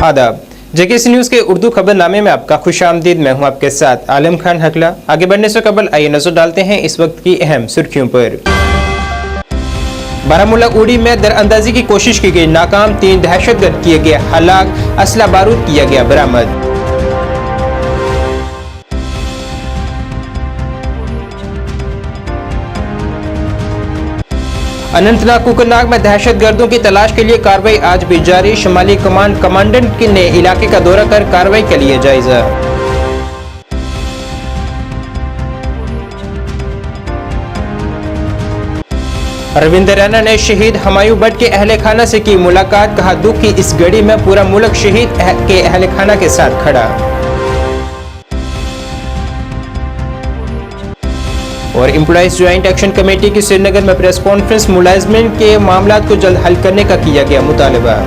आदाब, JKC news के उर्दू खबरनामे में आपका खुशामदीद। मैं हूं आपके साथ आलम खान हकला। आगे बढ़ने से कबल आइए नजर डालते हैं इस वक्त की अहम सुर्खियों पर। बारामूला उड़ी में दरअंदाजी की कोशिश की गई नाकाम, 3 दहशतगर्द किए गए हलाक, असला बारूद किया गया बरामद। अनंतनाग कुकरनाग में दहशतगर्दों की तलाश के लिए कार्रवाई आज भी जारी। शुमाली कमांड कमांडेंट ने इलाके का दौरा कर कार्रवाई के लिए जायजा। रविंद्र रैना ने शहीद हुमायूं भट्ट के अहले खाना से की मुलाकात, कहा दुख की इस घड़ी में पूरा मुल्क शहीद के अहले खाना के साथ खड़ा। और एम्प्लॉइज ज्वाइंट एक्शन कमेटी की श्रीनगर में प्रेस कॉन्फ्रेंस, मुलाजिमीन के मामलात को जल्द हल करने का किया गया मुतालबा।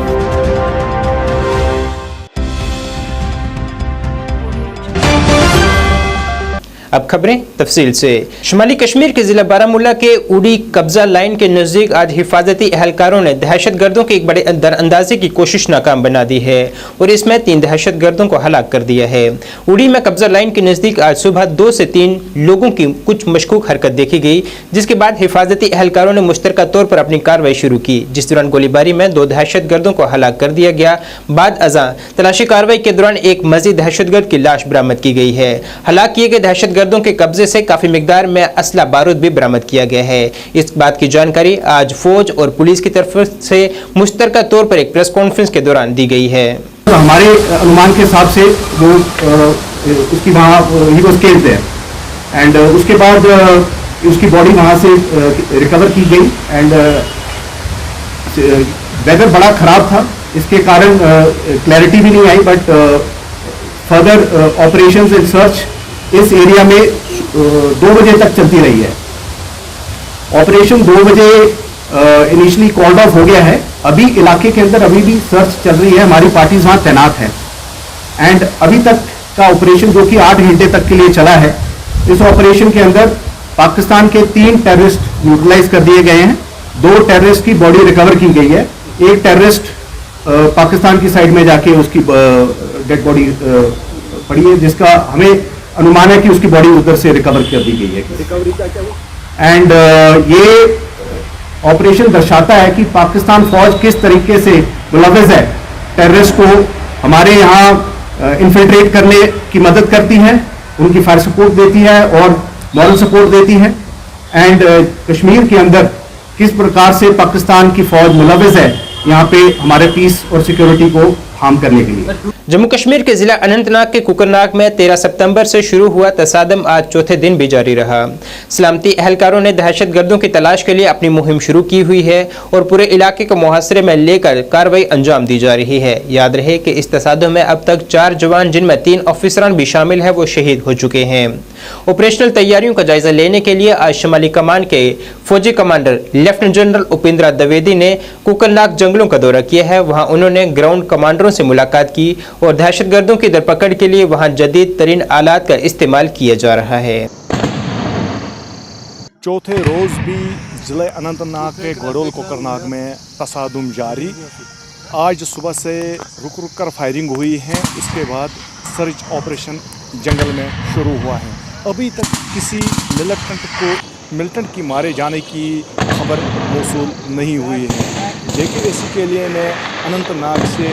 अब खबरें तफसील से। शुमाली कश्मीर के जिला बारामूला के उड़ी कब्जा लाइन के नजदीक आज हिफाजती एहलकारों ने दहशतगर्दों की एक बड़े दरअंदाजी की कोशिश नाकाम बना दी है और इसमें 3 दहशतगर्दों को हलाक कर दिया है। उड़ी में कब्जा लाइन के नजदीक आज सुबह 2 से 3 लोगों की कुछ मशकूक हरकत देखी गई, जिसके बाद हिफाजती एहलकारों ने मुश्तरका तौर पर अपनी कार्रवाई शुरू की, जिस दौरान गोलीबारी में 2 दहशतगर्दों को हलाक कर दिया गया। बाद अज़ां तलाशी कार्रवाई के दौरान एक मजीद दहशतगर्द की लाश बरामद की गई है। हलाक किए गए दहशतगर्दों के कब्जे से काफी मिकदार में असला बारूद भी बरामद किया गया है। इस बात की जानकारी आज फौज और पुलिस की तरफ से मुश्तरका तौर पर एक प्रेस कॉन्फ्रेंस के दौरान दी गई है। तो हमारे अनुमान के हिसाब से वो उसकी वहाँ ही वाज केल्ड देयर एंड उसके बाद उसकी बॉडी वहाँ से रिकवर की गई एंड वेदर बड़ा खराब था, इसके कारण क्लैरिटी भी नहीं आई, but further operations and search इस एरिया में 2 बजे तक चलती रही है। ऑपरेशन 2 बजे इनिशियली कॉल्ड ऑफ हो गया है। अभी इलाके के अंदर अभी भी सर्च चल रही है, हमारी पार्टीज वहां तैनात है एंड अभी तक का ऑपरेशन जो कि 8 घंटे तक के लिए चला है, इस ऑपरेशन के अंदर पाकिस्तान के 3 टेररिस्ट न्यूट्रलाइज कर दिए गए हैं। 2 टेररिस्ट की बॉडी रिकवर की गई है। एक टेररिस्ट पाकिस्तान की साइड में जाके उसकी डेड बॉडी पड़ी है, जिसका हमें अनुमान है कि उसकी बॉडी उधर से रिकवर कर दी गई है। एंड ये ऑपरेशन दर्शाता है कि पाकिस्तान फौज किस तरीके से मुलव्विज़ है, टेररिस्ट को हमारे यहाँ इन्फिल्ट्रेट करने की मदद करती है, उनकी फायर सपोर्ट देती है और मॉरल सपोर्ट देती है। एंड कश्मीर के अंदर किस प्रकार से पाकिस्तान की फौज मुलव्विज़ है यहाँ पे हमारे पीस और सिक्योरिटी को हार्म करने के लिए। जम्मू कश्मीर के जिला अनंतनाग के कुकरनाग में 13 सितंबर से शुरू हुआ तसादम आज चौथे दिन भी जारी रहा। सलामती एहलकारों ने दहशतगर्दों की तलाश के लिए अपनी मुहिम शुरू की हुई है और पूरे इलाके को मुहासरे में लेकर कार्रवाई अंजाम दी जा रही है। याद रहे कि इस तसादम में अब तक 4 जवान, जिनमें 3 ऑफिसरान भी शामिल हैं, वो शहीद हो चुके हैं। ऑपरेशनल तैयारियों का जायजा लेने के लिए आज शुमाली कमान के फौजी commander lieutenant general Upendra Dwivedi ने कुकरनाग जंगलों का दौरा किया है। वहां उन्होंने ग्राउंड कमांडरों से मुलाकात की और दहशतगर्दों की धरपकड़ के लिए वहां जदीद तरीन आलात का इस्तेमाल किया जा रहा है। चौथे रोज भी जिले अनंतनाग के घोड़ोल कुकरनाग में तसादुम जारी। आज सुबह से रुक रुक कर फायरिंग हुई है, इसके बाद सर्च ऑपरेशन जंगल में शुरू हुआ है। अभी तक किसी मिलिटेंट की मारे जाने की खबर मौसूल नहीं हुई है। जेकेसी के लिए मैं अनंतनाग से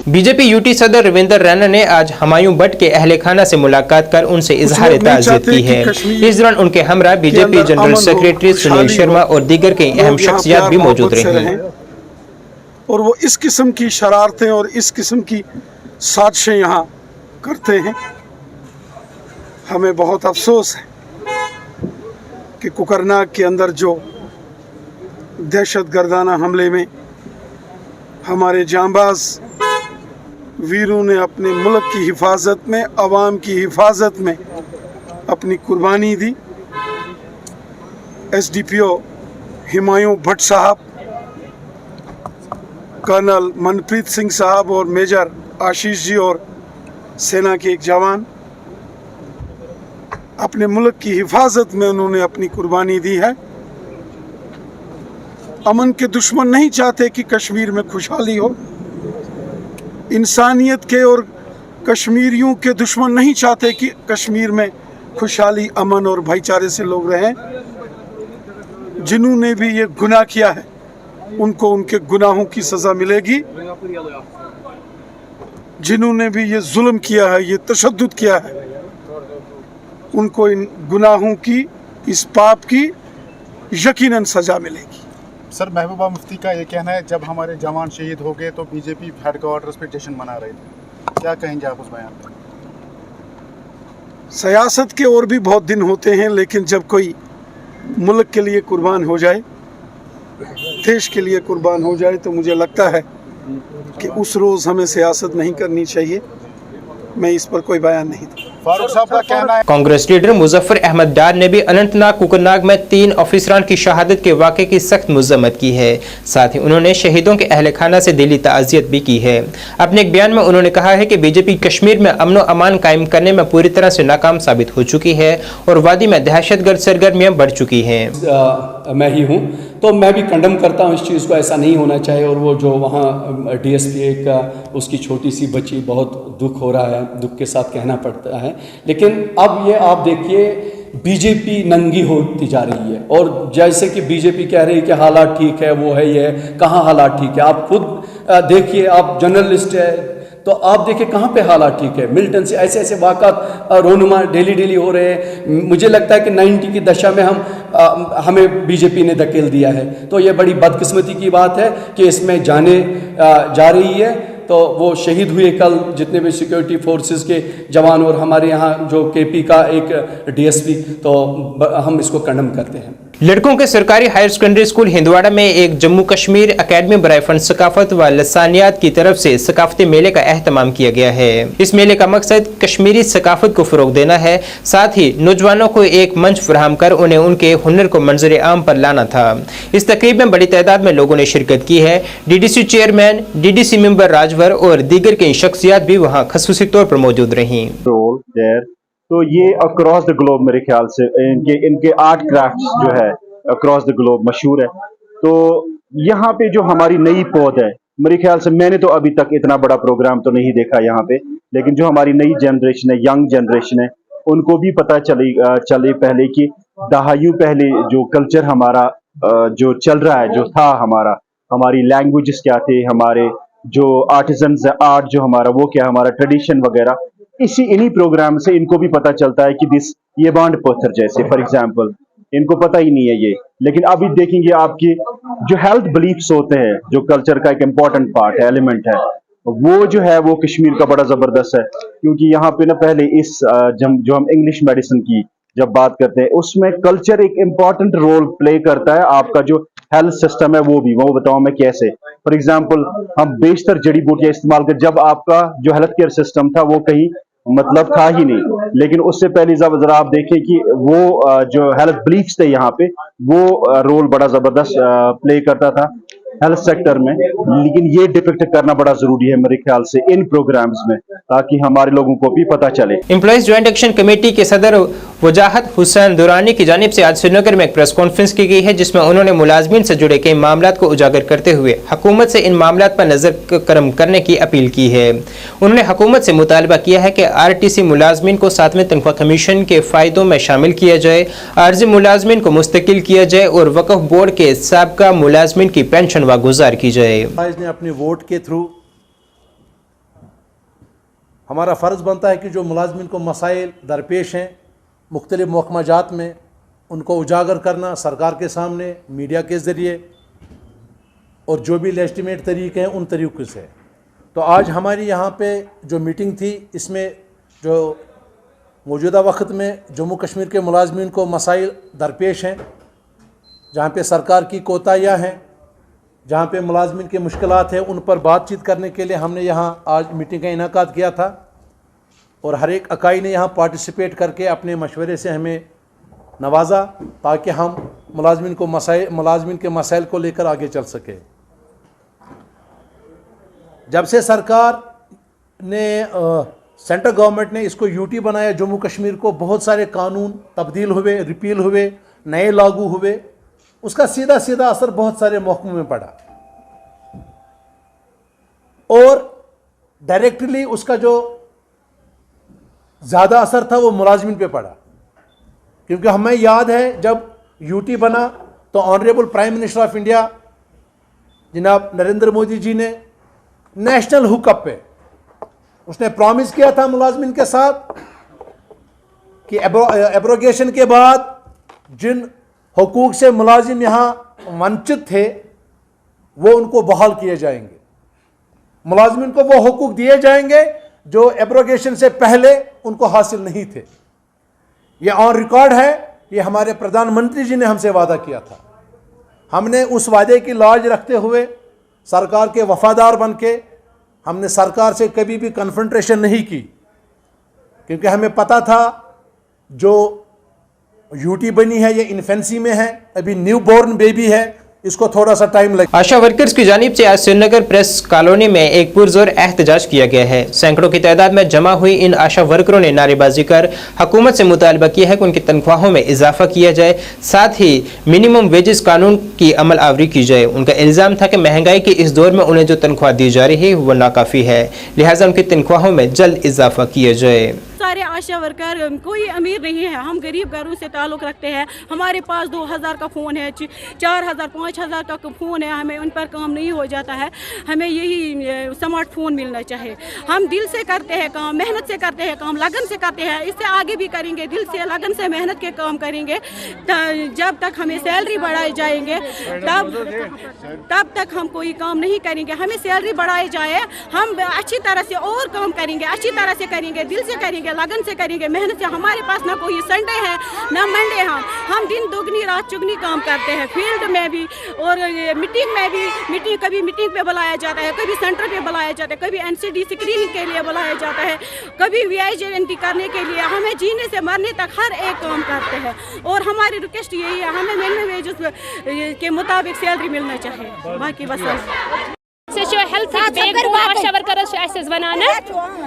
बीजेपी यूटी सदर रविंद्र रैना ने आज हुमायूं भट्ट के अहले खाना से मुलाकात कर उनसे इजहार ताज़ियत की है। इस दौरान उनके हमरा BJP general secretary Sunil Sharma और दीगर कई अहम शख्सियत भी मौजूद रही। और वो इस किस्म की शरारतें और इस किस्म की साजिशें यहाँ करते हैं। हमें बहुत अफसोस है कि कुकरनाग के अंदर जो दहशतगर्दाना हमले में हमारे जांबाज वीरों ने अपने मुल्क की हिफाजत में, अवाम की हिफाजत में अपनी कुर्बानी दी। एसडीपीओ हुमायूं भट्ट साहब, कर्नल मनप्रीत सिंह साहब और मेजर आशीष जी और सेना के एक जवान, अपने मुल्क की हिफाजत में उन्होंने अपनी कुर्बानी दी है। अमन के दुश्मन नहीं चाहते कि कश्मीर में खुशहाली हो, इंसानियत के और कश्मीरियों के दुश्मन नहीं चाहते कि कश्मीर में खुशहाली, अमन और भाईचारे से लोग रहें। जिन्होंने भी ये गुनाह किया है उनको उनके गुनाहों की सज़ा मिलेगी। जिन्होंने भी ये जुल्म किया है, ये तशद्दुद किया है, उनको इन गुनाहों की, इस पाप की यकीनन सज़ा मिलेगी। सर, महबूबा मुफ्ती का ये कहना है जब हमारे जवान शहीद हो गए तो बीजेपी हेडक्वार्टर्स पे जश्न मना रही थी, क्या कहेंगे आप उस बयान पर? सियासत के और भी बहुत दिन होते हैं, लेकिन जब कोई मुल्क के लिए कुर्बान हो जाए, देश के लिए कुर्बान हो जाए, तो मुझे लगता है कि उस रोज़ हमें सियासत नहीं करनी चाहिए। मैं इस पर कोई बयान नहीं दूँ। फारूक साहब का कहना है कांग्रेस लीडर मुजफ्फर अहमद डार ने भी अनंतनाग कुकरनाग में 3 ऑफिसरान की शहादत के वाक़े की सख्त मज़म्मत की है। साथ ही उन्होंने शहीदों के अहल खाना से दिली ताज़ियत भी की है। अपने एक बयान में उन्होंने कहा है कि बीजेपी कश्मीर में अमन व अमान कायम करने में पूरी तरह से नाकाम साबित हो चुकी है और वादी में दहशतगर्द सरगर्मियाँ बढ़ चुकी हैं। मैं ही हूँ, तो मैं भी कंडम करता हूँ इस चीज़ को, ऐसा नहीं होना चाहिए। और वो जो वहाँ DSP का उसकी छोटी सी बच्ची, बहुत दुख हो रहा है, दुख के साथ कहना पड़ता है। लेकिन अब ये आप देखिए बीजेपी नंगी होती जा रही है और जैसे कि बीजेपी कह रही है कि हालात ठीक है, वो है, ये है। कहाँ हालात ठीक है? आप खुद देखिए, आप जर्नलिस्ट है तो आप देखिए कहाँ पे हालात ठीक है। मिल्टन से ऐसे ऐसे वाक़ात रोनुमा डेली हो रहे हैं। मुझे लगता है कि 90 की दशा में हमें बीजेपी ने धकेल दिया है। तो ये बड़ी बदकिस्मती की बात है कि इसमें जाने जा रही है। तो वो शहीद हुए कल जितने भी सिक्योरिटी फोर्सेस के जवान और हमारे यहाँ जो KP का एक DSP, तो हम इसको कंडम करते हैं। लड़कों के सरकारी हायर सेकेंडरी स्कूल हिंदवाड़ा में एक जम्मू कश्मीर अकेडमी बराए फन सकाफत व लसानियात की तरफ से सकाफती मेले का एहतमाम किया गया है। इस मेले का मकसद कश्मीरी सकाफत को फरोग देना है, साथ ही नौजवानों को एक मंच फराहम कर उन्हें उनके हुनर को मंजर आम पर लाना था। इस तकरीब में बड़ी तादाद में लोगों ने शिरकत की है। DDC chairman, DDC member Rajvar और दीगर कई शख्सियात भी वहाँ खसूसी तौर पर मौजूद रहीं। तो ये अक्रॉस द ग्लोब मेरे ख्याल से इनके आर्ट क्राफ्ट्स जो है अक्रॉस द ग्लोब मशहूर है। तो यहाँ पे जो हमारी नई पौध है, मेरे ख्याल से मैंने तो अभी तक इतना बड़ा प्रोग्राम तो नहीं देखा यहाँ पे, लेकिन जो हमारी नई जनरेशन है, यंग जनरेशन है, उनको भी पता चले पहले कि दहाइयों पहले जो कल्चर हमारा जो चल रहा है, जो था हमारी लैंग्वेजेस क्या थे, हमारे जो आर्टिजन्स आर्ट जो हमारा वो क्या, हमारा ट्रेडिशन वगैरह, इन्हीं प्रोग्राम से इनको भी पता चलता है कि ये बांड पत्थर जैसे फॉर एग्जांपल इनको पता ही नहीं है ये। लेकिन अभी देखेंगे आपकी जो हेल्थ बिलीफ्स होते हैं, जो कल्चर का एक इम्पॉर्टेंट पार्ट है, एलिमेंट है, वो जो है वो कश्मीर का बड़ा जबरदस्त है। क्योंकि यहाँ पे ना पहले जो हम इंग्लिश मेडिसिन की जब बात करते हैं, उसमें कल्चर एक इम्पॉर्टेंट रोल प्ले करता है। आपका जो हेल्थ सिस्टम है वो बताऊं मैं कैसे। फॉर एग्जांपल हम बेशतर जड़ी बूटियां इस्तेमाल कर, जब आपका जो हेल्थ केयर सिस्टम था वो कहीं मतलब था ही नहीं, लेकिन उससे पहले जरा आप देखें कि वो जो हेल्थ बिलीफ्स थे यहाँ पे, वो रोल बड़ा जबरदस्त प्ले करता था हेल्थ सेक्टर में। लेकिन ये डिपिक्ट करना बड़ा जरूरी है मेरे ख्याल से इन प्रोग्राम्स में, ताकि हमारे लोगों को भी पता चले। एम्प्लॉइज ज्वाइंट एक्शन कमेटी के सदर वजाहत हुसैन दुरानी की जानिब से आज श्रीनगर में एक प्रेस कॉन्फ्रेंस की गई है, जिसमें उन्होंने मुलाजमीन से जुड़े कई मामलात को उजागर करते हुए हुकूमत से इन मामलात पर नजर करम करने की अपील की है। उन्होंने हुकूमत से मुतालबा किया है कि RTC मुलाजमीन को 7वें तनख्वाह कमीशन के फायदों में शामिल किया जाए, आर्जी मुलाजमीन को मुस्तकिल किया जाए और वक्फ बोर्ड के साबका मुलाजमीन की पेंशन व गुजार की जाए। ने अपने वोट के थ्रू हमारा फ़र्ज़ बनता है कि जो मुलाजमीन को मसाइल दरपेश हैं मुख्तलिफ महकमाजात में, उनको उजागर करना सरकार के सामने मीडिया के ज़रिए, और जो भी लेजिटिमेट तरीके हैं उन तरीक़ों से। तो आज हमारी यहाँ पे जो मीटिंग थी, इसमें जो मौजूदा वक्त में जम्मू कश्मीर के मुलाजमीन को मसाइल दरपेश हैं, जहाँ पे सरकार की कोताहियाँ हैं, जहाँ पे मुलाजमीन की मुश्किलात हैं, उन पर बातचीत करने के लिए हमने यहाँ आज मीटिंग का इनेकाद किया था। और हर एक इकाई ने यहाँ पार्टिसिपेट करके अपने मशवरे से हमें नवाजा, ताकि हम मुलाजमीन के मसाइल को लेकर आगे चल सके। जब से सरकार ने सेंट्रल गवर्नमेंट ने इसको UT बनाया, जम्मू कश्मीर को, बहुत सारे कानून तब्दील हुए, रिपील हुए, नए लागू हुए, उसका सीधा असर बहुत सारे महकमों में पड़ा। और डायरेक्टली उसका जो ज़्यादा असर था वो मुलाजमिन पे पड़ा, क्योंकि हमें याद है जब यूटी बना तो honourable prime minister of India जनाब नरेंद्र मोदी जी ने नेशनल हुकअप पे उसने प्रॉमिस किया था मुलाजमिन के साथ कि एब्रोगेशन के बाद जिन हुकूक से मुलाजिम यहाँ वंचित थे वो उनको बहाल किए जाएंगे, मुलाजमिन को वो हुकूक दिए जाएंगे जो एब्रोगेशन से पहले उनको हासिल नहीं थे। ये ऑन रिकॉर्ड है, ये हमारे प्रधानमंत्री जी ने हमसे वादा किया था। हमने उस वादे की लाज रखते हुए सरकार के वफादार बन के हमने सरकार से कभी भी कन्फ्रंटेशन नहीं की, क्योंकि हमें पता था जो यूटी बनी है ये इन्फेंसी में है, अभी न्यू बॉर्न बेबी है, इसको थोड़ा सा टाइम लगेगा। आशा वर्कर्स की जानिब से आज श्रीनगर प्रेस कॉलोनी में एक पुरजोर एहतजाज किया गया है। सैकड़ों की तादाद में जमा हुई इन आशा वर्करों ने नारेबाजी कर हुकूमत से मुतालबा किया है कि उनकी तनख्वाहों में इजाफा किया जाए, साथ ही मिनिमम वेजेस कानून की अमल आवरी की जाए। उनका इल्ज़ाम था कि महंगाई के इस दौर में उन्हें जो तनख्वाह दी जा रही है वो नाकाफ़ी है, लिहाजा उनकी तनख्वाहों में जल्द इजाफा किया जाए। सारे आशा वर्कर कोई अमीर नहीं है, हम गरीब घरों से ताल्लुक़ रखते हैं। हमारे पास 2000 का फ़ोन है, 4000 5000 का फ़ोन है, हमें उन पर काम नहीं हो जाता है। हमें यही स्मार्टफोन मिलना चाहिए। हम दिल से करते हैं काम, मेहनत से करते हैं काम, लगन से करते हैं, इससे आगे भी करेंगे, दिल से लगन से मेहनत के काम करेंगे। जब तक हमें सैलरी बढ़ाई जाएंगे तब तक हम कोई काम नहीं करेंगे। हमें सैलरी बढ़ाई जाए, हम अच्छी तरह से और काम करेंगे, अच्छी तरह से करेंगे, दिल से करेंगे, लगन से करेंगे, मेहनत से। हमारे पास ना कोई संडे है ना मंडे है, हम दिन दुगनी रात चुगनी काम करते हैं, फील्ड में भी और मीटिंग में भी। कभी मीटिंग पे बुलाया जाता है, कभी सेंटर पे बुलाया जाता है, कभी एनसीडी स्क्रीनिंग के लिए बुलाया जाता है, कभी वीआईजेएनटी करने के लिए। हमें जीने से मरने तक हर एक काम करते हैं और हमारी रिक्वेस्ट यही है, हमें मिनिमम वेजेस के मुताबिक सैलरी मिलना चाहिए। बाकी बस हेल्थ आशा वर्कर्स वन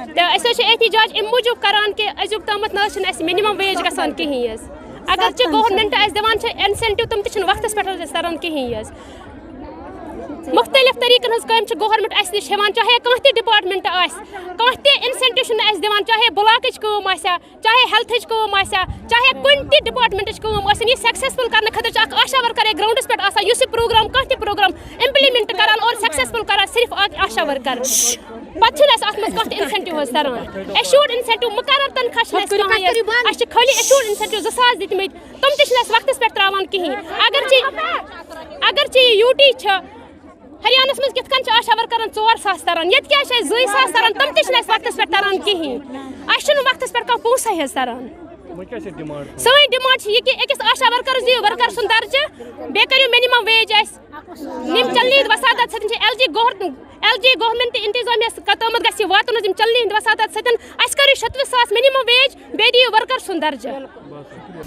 तो एहतजाज अम मूजूब करान कि अजुक तमत न मिनिमम वेज गसान कहीं। अगर गवर्नमेंट दिवान इंसेंटिव तम त वक्तस पे तरन कहीं। मुख्तलिफ तरीकन हज काम गवर्नमेंट अस नश हेवान, चाहे कह डिपार्टमेंट कह इंसेंटिव दिवान, चाहे ब्लॉकच काम चाहे हेल्थच काम चाहे कुन ति डिपार्टमेंटच काम। यह सक्सेसफुल करने खतर आशा वर्कर ग्राउंडस पे प्रोग्राम कह प्रोग्राम इम्प्लीमेंट करान और सक्सेसफुल करान सिर्फ आशा वर्कर। पे अत इंसेंटिव तरह एश्योर्ड इंसेंटिव मुकर्रर तनख्वाह खाली एश्योर्ड इंसेंटिव 2000 दितम तम वक्तस पे त्रावान कहीं। अगर यूटी हरियाणा मज कित आशा वर्कर 4000 तरन, ये 2000 तरन, तम त वक्तस पे तरन कहीं। वक्तस पे कह पोसा तरन। सही डिमांड ये कि अकिस आशा वर्कर दियो वर्कर सुन दर्जा, बे करियो मिनिमम वेज चलनी वसादत सतन एलजी गवर्नमेंट इंतजामिया कतमत गसी वातन चलनी वसादत सतन करियो 27,000 मिनिमम वेज, बे दियो वर्कर सुन दर्जा।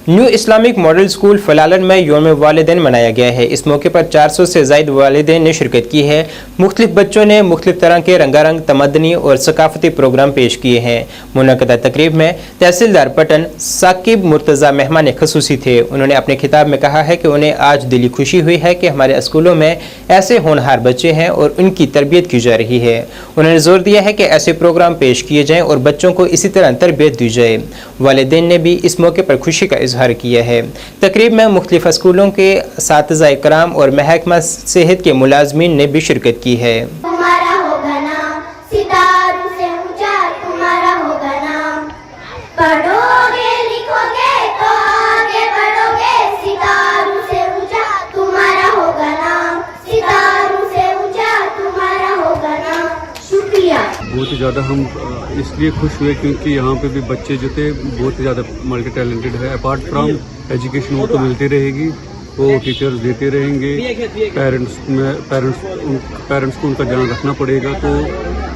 न्यू इस्लामिक मॉडल स्कूल फलालन में यौम वालिदैन मनाया गया है। इस मौके पर 400 से ज़ायद वालिदैन ने शिरकत की है। मुख्तलिफ बच्चों ने मुख्तलिफ तरह के रंगारंग तमदनी और सकाफती प्रोग्राम पेश किए हैं। मुनक़दा तकरीब में तहसीलदार पटन साकिब मुर्तज़ा मेहमान खसूसी थे। उन्होंने अपने खिताब में कहा है कि उन्हें आज दिली खुशी हुई है कि हमारे स्कूलों में ऐसे होनहार बच्चे हैं और उनकी तरबियत की जा रही है। उन्होंने जोर दिया है कि ऐसे प्रोग्राम पेश किए जाएँ और बच्चों को इसी तरह तरबियत दी जाए। वालिदैन ने भी इस मौके पर खुशी का इजहार किया है। तकरीब में मुख्तलिफ स्कूलों के असातिज़ा इकराम और महकमा सेहत के मुलाजमीन ने भी शिरकत की है। तुम्हारा होगा नाम, सितारों से ऊंचा तुम्हारा होगा नाम, पढ़ोगे लिखोगे तो आगे बढ़ोगे, सितारों से ऊंचा तुम्हारा होगा नाम, सितारों से ऊंचा तुम्हारा होगा नाम। शुक्रिया। बहुत ही ज़्यादा हम इसलिए खुश हुए क्योंकि यहाँ पे भी बच्चे जो थे बहुत ही ज़्यादा मल्टी टैलेंटेड है। अपार्ट फ्रॉम एजुकेशन वो तो मिलती रहेगी, वो टीचर्स देते रहेंगे, पेरेंट्स को उनका ध्यान रखना पड़ेगा। तो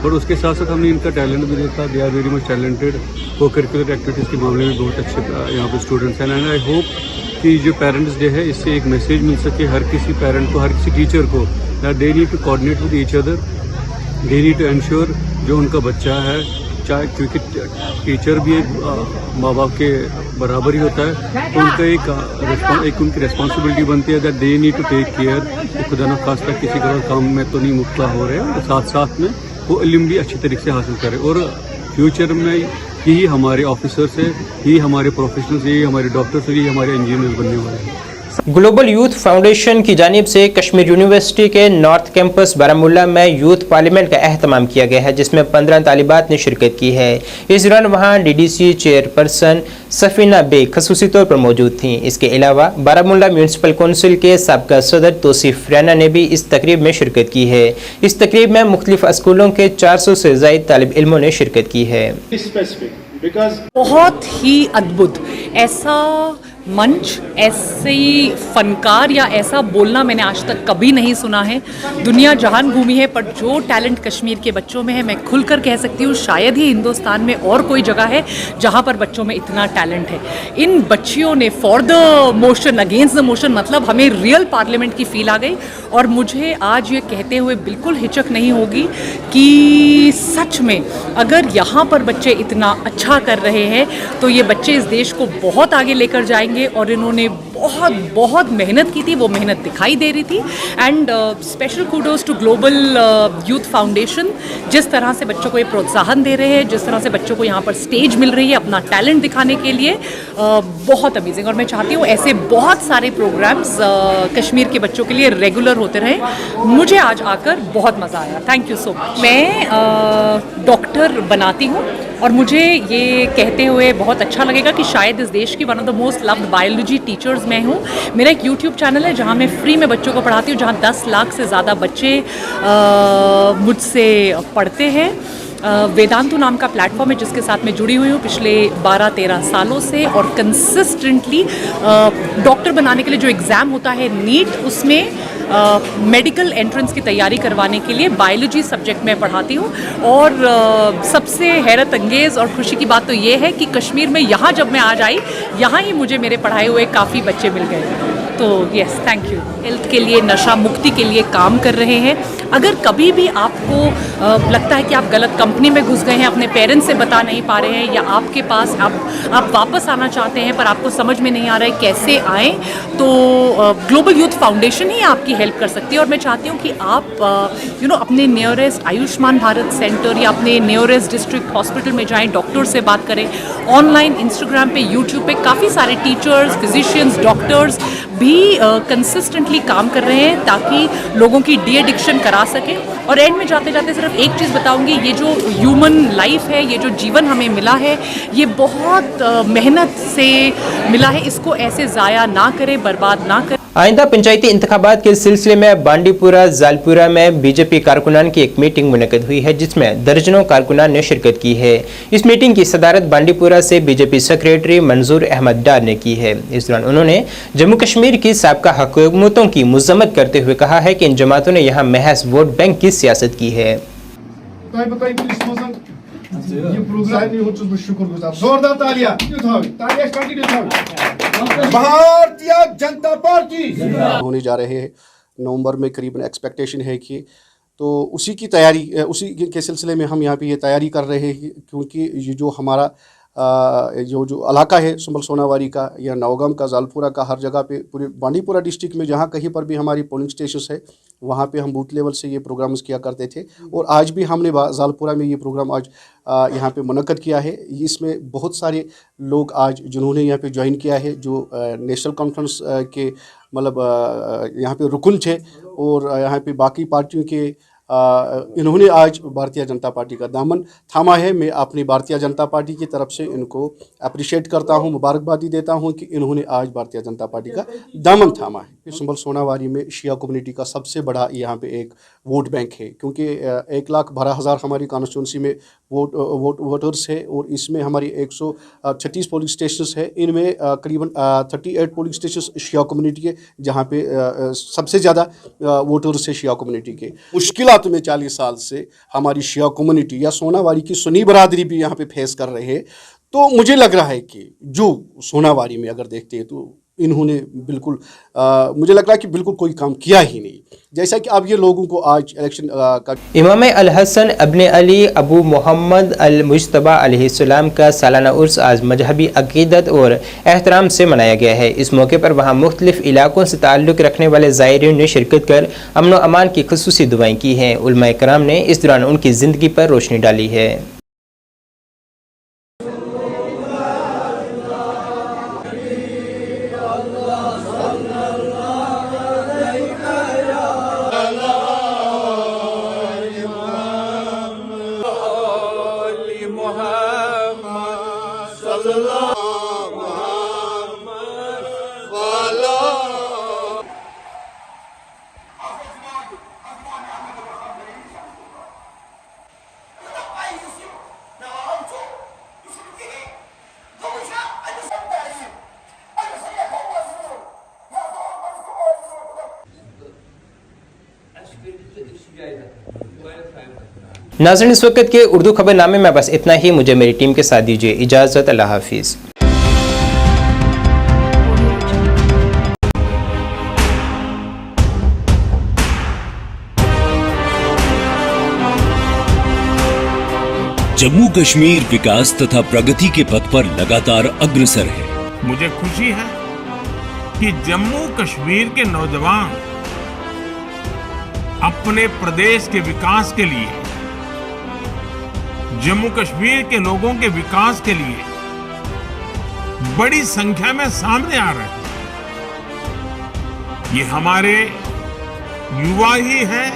और उसके साथ साथ हमने इनका टैलेंट भी देखा, they are very much talented. Co-curricular activities के मामले में बहुत अच्छे यहाँ पे स्टूडेंट्स हैं। एंड आई होप कि जो पेरेंट्स डे है इससे एक मैसेज मिल सके हर किसी पेरेंट को, हर किसी टीचर को, that they need to coordinate with each other, they need to ensure जो उनका बच्चा है, चाहे क्योंकि टीचर भी एक माँ बाप के बराबर ही होता है, तो उनका एक उनकी रिस्पॉन्सिबिलिटी बनती है that they need to take care कि खुदा न खास्ता किसी गलत काम में तो नहीं मुब्तला हो रहे हैं। और साथ साथ में वो इल्म भी अच्छी तरीके से हासिल करें और फ्यूचर में यही हमारे ऑफिसर्स है, यही हमारे प्रोफेशनल्स, यही हमारे डॉक्टर्स, यही हमारे इंजीनियर्स बनने वाले हैं। ग्लोबल यूथ फाउंडेशन की जानिब से कश्मीर यूनिवर्सिटी के नॉर्थ कैंपस बारामूला में यूथ पार्लियामेंट का एहतमाम किया गया है, जिसमें 15 तालिबात ने शिरकत की है। इस दौरान वहां डीडीसी चेयरपर्सन सफीना बेग खसूसी तौर पर मौजूद थीं। इसके अलावा बारामूला म्यूनसिपल कौंसिल के साबका सदर तौसीफ रैना ने भी इस तकरीब में शिरकत की है। इस तकरीब में मुख्तलिफ स्कूलों के 400 से ज़ायद तालिब इल्मों ने शिरकत की है। बहुत ही अद्भुत ऐसा मंच, ऐसे फनकार या ऐसा बोलना मैंने आज तक कभी नहीं सुना है। दुनिया जहान घूमी है, पर जो टैलेंट कश्मीर के बच्चों में है, मैं खुलकर कह सकती हूँ शायद ही हिंदुस्तान में और कोई जगह है जहाँ पर बच्चों में इतना टैलेंट है। इन बच्चियों ने for the motion, against the motion, मतलब हमें रियल पार्लियामेंट की फील आ गई। और मुझे आज ये कहते हुए बिल्कुल हिचक नहीं होगी कि सच में अगर यहाँ पर बच्चे इतना अच्छा कर रहे हैं तो ये बच्चे इस देश को बहुत आगे लेकर जाएंगे। और इन्होंने बहुत बहुत मेहनत की थी, वो मेहनत दिखाई दे रही थी। And special kudos to Global Youth Foundation, जिस तरह से बच्चों को ये प्रोत्साहन दे रहे हैं, जिस तरह से बच्चों को यहाँ पर स्टेज मिल रही है अपना टैलेंट दिखाने के लिए, बहुत अमेजिंग। और मैं चाहती हूँ ऐसे बहुत सारे प्रोग्राम्स कश्मीर के बच्चों के लिए रेगुलर होते रहे। मुझे आज आकर बहुत मज़ा आया। Thank you so much. मैं डॉक्टर बनाती हूँ और मुझे ये कहते हुए बहुत अच्छा लगेगा कि शायद इस देश की one of the most loved biology teachers मैं हूँ। मेरा एक यूट्यूब चैनल है जहाँ मैं फ्री में बच्चों को पढ़ाती हूँ, जहाँ 10 लाख से ज़्यादा बच्चे मुझसे पढ़ते हैं। वेदांतु नाम का प्लेटफॉर्म है जिसके साथ मैं जुड़ी हुई हूँ पिछले 12-13 सालों से। और कंसिस्टेंटली डॉक्टर बनाने के लिए जो एग्ज़ाम होता है नीट, उसमें मेडिकल एंट्रेंस की तैयारी करवाने के लिए बायोलॉजी सब्जेक्ट में पढ़ाती हूँ। और सबसे हैरत अंगेज़ और खुशी की बात तो ये है कि कश्मीर में यहाँ जब मैं आज आई, यहाँ ही मुझे मेरे पढ़ाए हुए काफ़ी बच्चे मिल गए। तो यस, थैंक यू। हेल्थ के लिए, नशा मुक्ति के लिए काम कर रहे हैं। अगर कभी भी आपको लगता है कि आप गलत कंपनी में घुस गए हैं, अपने पेरेंट्स से बता नहीं पा रहे हैं, या आपके पास आप वापस आना चाहते हैं पर आपको समझ में नहीं आ रहा है कैसे आएँ, तो ग्लोबल यूथ फाउंडेशन ही आपकी हेल्प कर सकती है। और मैं चाहती हूँ कि आप अपने नियरेस्ट आयुष्मान भारत सेंटर या अपने नियरेस्ट डिस्ट्रिक्ट हॉस्पिटल में जाएँ, डॉक्टर से बात करें। ऑनलाइन इंस्टाग्राम पे, यूट्यूब पे काफ़ी सारे टीचर्स, फिजिशियंस, डॉक्टर्स भी कंसिस्टेंटली काम कर रहे हैं ताकि लोगों की डी एडिक्शन करा सकें। और एंड में जाते जाते सिर्फ एक चीज़ बताऊंगी, ये जो ह्यूमन लाइफ है, ये जो जीवन हमें मिला है, ये बहुत मेहनत से मिला है। इसको ऐसे ज़ाया ना करें, बर्बाद ना करें। आइंदा पंचायती इंतखाबात के सिलसिले में बांडीपुरा जालपुरा में बीजेपी कारकुनान की एक मीटिंग मुनक़द हुई है, जिसमें दर्जनों कारकुनान ने शिरकत की है। इस मीटिंग की सदारत बांडीपुरा से बीजेपी सेक्रेटरी मंजूर अहमद डार ने की है। इस दौरान उन्होंने जम्मू कश्मीर की साबका हुकूमतों की मजम्मत करते हुए कहा है कि इन जमातों ने यहाँ महज वोट बैंक की सियासत की है। भारतीय जनता पार्टी होने जा रहे हैं नवंबर में, करीबन एक्सपेक्टेशन है कि तो उसी की तैयारी, उसी के सिलसिले में हम यहाँ पे ये तैयारी कर रहे हैं। क्योंकि ये जो हमारा जो इलाका है सुंबल सोनावारी का या नौगाम का, जालपुरा का, हर जगह पे पूरे बांडीपुरा डिस्ट्रिक्ट में जहाँ कहीं पर भी हमारी पोलिंग स्टेशन है वहाँ पे हम बूथ लेवल से ये प्रोग्राम्स किया करते थे। और आज भी हमने जालपुरा में ये प्रोग्राम आज यहाँ पे मुनक्कद किया है। इसमें बहुत सारे लोग आज जिन्होंने यहाँ पे ज्वाइन किया है, जो नेशनल कॉन्फ्रेंस के मतलब यहाँ पे रुकन थे और यहाँ पे बाकी पार्टियों के इन्होंने आज भारतीय जनता पार्टी का दामन थामा है। मैं अपनी भारतीय जनता पार्टी की तरफ से इनको अप्रिशिएट करता हूं, मुबारकबादी देता हूं कि इन्होंने आज भारतीय जनता पार्टी का दामन थामा है। सुंबल सोनावारी में शिया कम्युनिटी का सबसे बड़ा यहाँ पे एक वोट बैंक है, क्योंकि 1,12,000 हमारी कॉन्स्टिट्यूंसी में वोटर्स है और इसमें हमारी 136 पोलिंग स्टेशन है। इनमें करीबन 38 पोलिंग स्टेशन शिया कम्युनिटी के, जहाँ पे सबसे ज़्यादा वोटर्स है शिया कम्युनिटी के। मुश्किलात में 40 साल से हमारी शिया कम्युनिटी या सोनावारी की सुन्नी बरादरी भी यहाँ पे फेस कर रहे हैं। तो मुझे लग रहा है कि जो सोनावारी में अगर देखते हैं तो इन्होंने बिल्कुल मुझे लग रहा है कि बिल्कुल कोई काम किया ही नहीं, जैसा कि अब ये लोगों को आज इलेक्शन का इमाम अल हसन अब्ने अली अबू मोहम्मद अल मुज्तबा अलैहिस्सलाम का सालाना उर्स आज मजहबी अकीदत और एहतराम से मनाया गया है। इस मौके पर वहाँ मुख्तलिफ इलाकों से ताल्लुक़ रखने वाले ज़ायरीन ने शिरकत कर अमन व अमान की खुसूसी दुआएं की हैं। उलमाए कराम ने इस दौरान उनकी ज़िंदगी पर रोशनी डाली है। नाज़रीन, इस वक्त के उर्दू खबरनामे में बस इतना ही। मुझे मेरी टीम के साथ दीजिए इजाज़त। अल्लाह हाफिज़। जम्मू कश्मीर विकास तथा प्रगति के पथ पर लगातार अग्रसर है। मुझे खुशी है कि जम्मू कश्मीर के नौजवान अपने प्रदेश के विकास के लिए, जम्मू कश्मीर के लोगों के विकास के लिए बड़ी संख्या में सामने आ रहे हैं। ये हमारे युवा ही हैं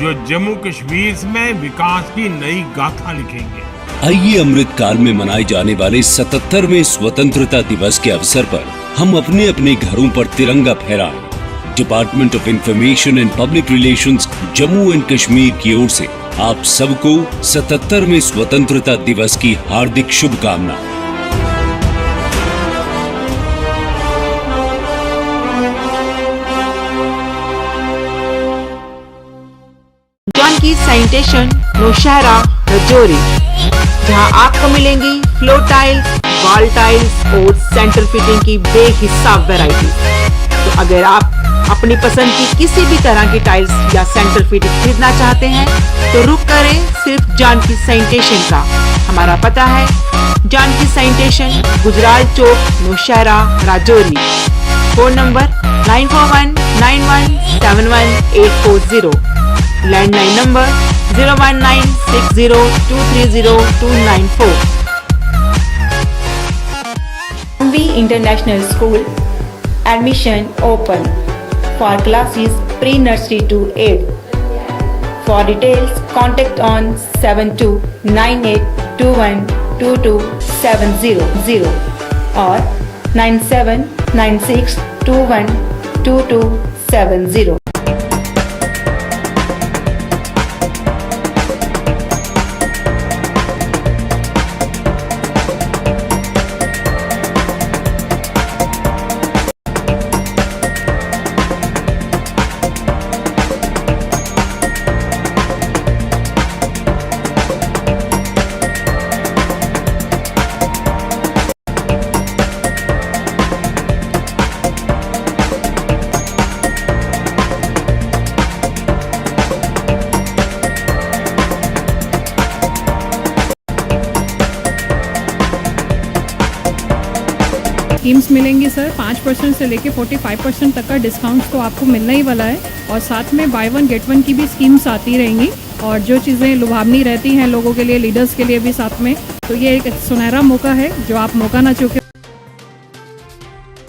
जो जम्मू कश्मीर में विकास की नई गाथा लिखेंगे। आइए अमृत काल में मनाए जाने वाले 77वें स्वतंत्रता दिवस के अवसर पर हम अपने अपने घरों पर तिरंगा फहराएं। Department of information and public relations Jammu and Kashmir की ओर से आप सबको 77वें स्वतंत्रता दिवस की हार्दिक शुभकामनाएं। जॉन की सैनिटेशन नौशहरा रजौरी, जहां आपको मिलेंगी फ्लोर टाइल्स, वॉल टाइल्स और सेंटर फिटिंग की बेहिसाब वैरायटी। तो अगर आप अपनी पसंद की किसी भी तरह की टाइल्स या सेंटर फिटिंग खरीदना चाहते हैं तो रुक करें सिर्फ जानकी सैनिटेशन का। हमारा पता है Janaki sanitation, Gujral Chowk, Nowshera, Rajouri. Phone number 9419171840, landline number 01960230294। MV International School admission open for classes pre-nursery to 8. For details, contact on 7298212270 or 9796212270. Schemes मिलेंगी सर। 5% से लेके 45% तक का डिस्काउंट तो आपको मिलना ही वाला है, और साथ में बाय वन गेट वन की भी स्कीम्स आती रहेंगी। और जो चीज़ें लुभावनी रहती हैं लोगों के लिए, लीडर्स के लिए भी साथ में, तो ये एक सुनहरा मौका है जो आप मौका ना चूकें।